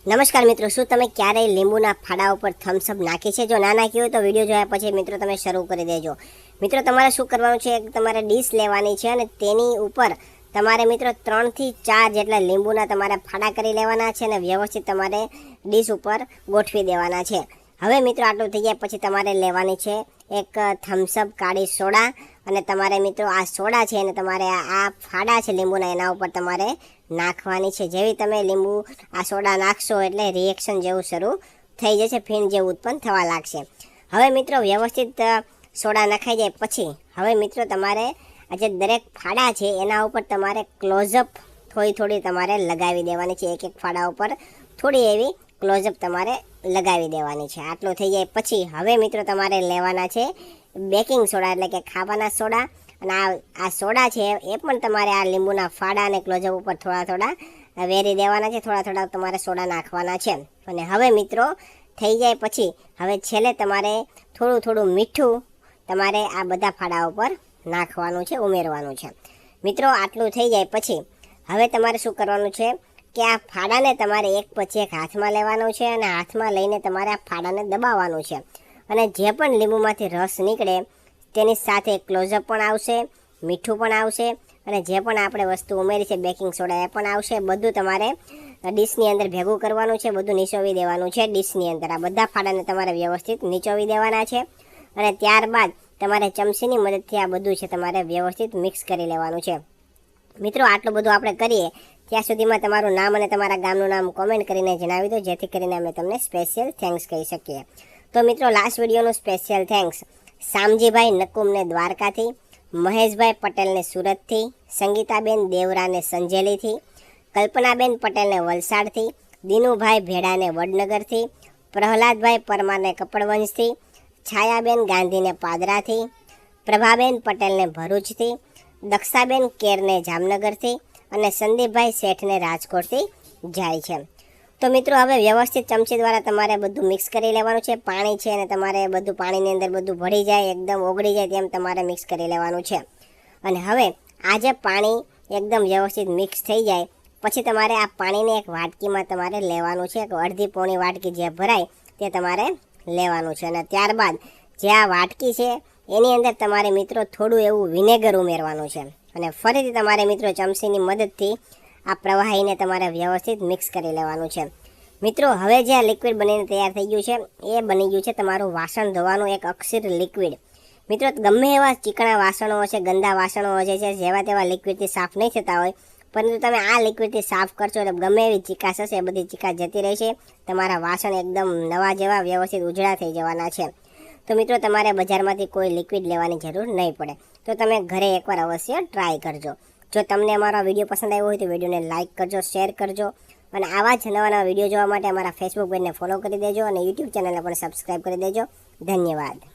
નમસ્કાર મિત્રો, શું તમે ક્યારેય લીંબુના ફાડા ઉપર થમ્સ અપ નાખી છે? જો ના નાખી હોય તો વિડીયો જોયા પછી મિત્રો તમે શરૂ કરી દેજો. મિત્રો તમારે શું કરવાનું છે, તમારે ડીશ લેવાની છે અને તેની ઉપર તમારે મિત્રો 3 થી 4 જેટલા લીંબુના તમારે ફાડા કરી લેવાના છે અને વ્યવસ્થિત તમારે ડીશ ઉપર ગોઠવી દેવાના છે. હવે મિત્રો આટલું થઈ ગયા પછી તમારે લેવાની છે એક થમ્સ અપ કાળી સોડા અને તમારે મિત્રો આ સોડા છે અને તમારે આ ફાડા છે લીંબુના એના ઉપર તમારે નાખવાની છે. જેવી તમે લીંબુ આ સોડા નાખશો એટલે રિએક્શન જેવું શરૂ થઈ જશે, ફીણ જેવું ઉત્પન્ન થવા લાગશે. હવે મિત્રો વ્યવસ્થિત સોડા નખાઈ જાય પછી હવે મિત્રો તમારે આ જે દરેક ફાડા છે એના ઉપર તમારે ક્લોઝઅપ થોડી તમારે લગાવી દેવાની છે. એક એક ફાડા ઉપર થોડી એવી ક્લોઝઅપ તમારે લગાવી દેવાની છે. આટલું થઈ જાય પછી હવે મિત્રો તમારે લેવાના છે બેકિંગ સોડા એટલે કે ખાવાના સોડા અને આ સોડા છે એ પણ તમારે આ લીંબુના ફાડા અને ક્લોઝઅપ ઉપર થોડા વેરી દેવાના છે. થોડા તમારે સોડા નાખવાના છે. અને હવે મિત્રો થઈ જાય પછી હવે છેલ્લે તમારે થોડું મીઠું તમારે આ બધા ફાડા ઉપર નાખવાનું છે, ઉમેરવાનું છે. મિત્રો આટલું થઈ જાય પછી હવે તમારે શું કરવાનું છે કે આ ફાડાને તમારે એક પછી એક હાથમાં લેવાનું છે અને હાથમાં લઈને તમારે આ ફાડાને દબાવવાનું છે. અને જે પણ લીંબુમાંથી રસ નીકળે તેની સાથે ક્લોઝઅપ પણ આવશે, મીઠું પણ આવશે અને જે પણ આપણે વસ્તુ ઉમેરી છે બેકિંગ સોડા એ પણ આવશે. બધું તમારે ડીશની અંદર ભેગું કરવાનું છે, બધું નીચોવી દેવાનું છે ડીશની અંદર. આ બધા ફાડાને તમારે વ્યવસ્થિત નીચોવી દેવાના છે અને ત્યારબાદ તમારે ચમચીની મદદથી આ બધું છે તમારે વ્યવસ્થિત મિક્સ કરી લેવાનું છે. મિત્રો આટલું બધું આપણે કરીએ ત્યાં સુધીમાં તમારું નામ અને તમારા ગામનું નામ કોમેન્ટ કરીને જણાવી દો, જેથી કરીને અમે તમને સ્પેશિયલ થેન્ક્સ કહી શકીએ. તો મિત્રો લાસ્ટ વિડીયોનું સ્પેશિયલ થેન્ક્સ શામજીભાઈ નકુમને દ્વારકાથી, મહેશભાઈ પટેલને સુરતથી, સંગીતાબેન દેવરાને સંજેલીથી, કલ્પનાબેન પટેલને વલસાડથી, દિનુભાઈ ભેડાને વડનગરથી, પ્રહલાદભાઈ પરમારને કપડવંજથી, છાયાબેન ગાંધીને પાદરાથી, પ્રભાબેન પટેલને ભરૂચથી, દક્ષાબેન કેરને જામનગરથી અને સંદીપભાઈ શેઠને રાજકોટથી જાય છે. તો મિત્રો હવે વ્યવસ્થિત ચમચી દ્વારા તમારે બધું મિક્સ કરી લેવાનું છે. પાણી છે અને તમારે બધું પાણીની અંદર બધું ભળી જાય, એકદમ ઓગળી જાય તેમ તમારે મિક્સ કરી લેવાનું છે. અને હવે આ જે પાણી એકદમ વ્યવસ્થિત મિક્સ થઈ જાય પછી તમારે આ પાણીને એક વાટકીમાં તમારે લેવાનું છે. અડધી પોણી વાટકી જે ભરાય તે તમારે લેવાનું છે. અને ત્યારબાદ જે આ વાટકી છે એની અંદર તમારે મિત્રો થોડું એવું વિનેગર ઉમેરવાનું છે અને ફરીથી તમારે મિત્રો ચમચીની મદદથી આ પ્રવાહીને તમારે વ્યવસ્થિત મિક્સ કરી લેવાનું છે. મિત્રો હવે જે આ લિક્વિડ બનીને તૈયાર થઈ ગયું છે એ બની ગયું છે તમારું વાસણ ધોવાનું એક અક્ષર લિક્વિડ. મિત્રો ગમે એવા ચીકણા વાસણો હશે, ગંદા વાસણો હશે છે જેવા તેવા લિક્વિડથી સાફ નહીં થતા હોય, પરંતુ તમે આ લિક્વિડથી સાફ કરશો એટલે ગમે એવી ચીકાશ હશે એ બધી ચીકાશ જતી રહેશે. તમારા વાસણ એકદમ નવા જેવા વ્યવસ્થિત ઉજળા થઈ જવાના છે. તો મિત્રો તમારે બજારમાંથી કોઈ લિક્વિડ લેવાની જરૂર નહીં પડે. તો તમે ઘરે એકવાર અવશ્ય ટ્રાય કરજો. જો તમને અમારો વિડીયો પસંદ આવ્યો હોય તો વિડીયોને લાઇક કરજો, શેર કરજો અને આવા જ નવા વિડીયો જોવા માટે અમારા ફેસબુક પેજને ફોલો કરી દેજો અને યુટ્યુબ ચેનલને પણ સબસ્ક્રાઈબ કરી દેજો. ધન્યવાદ.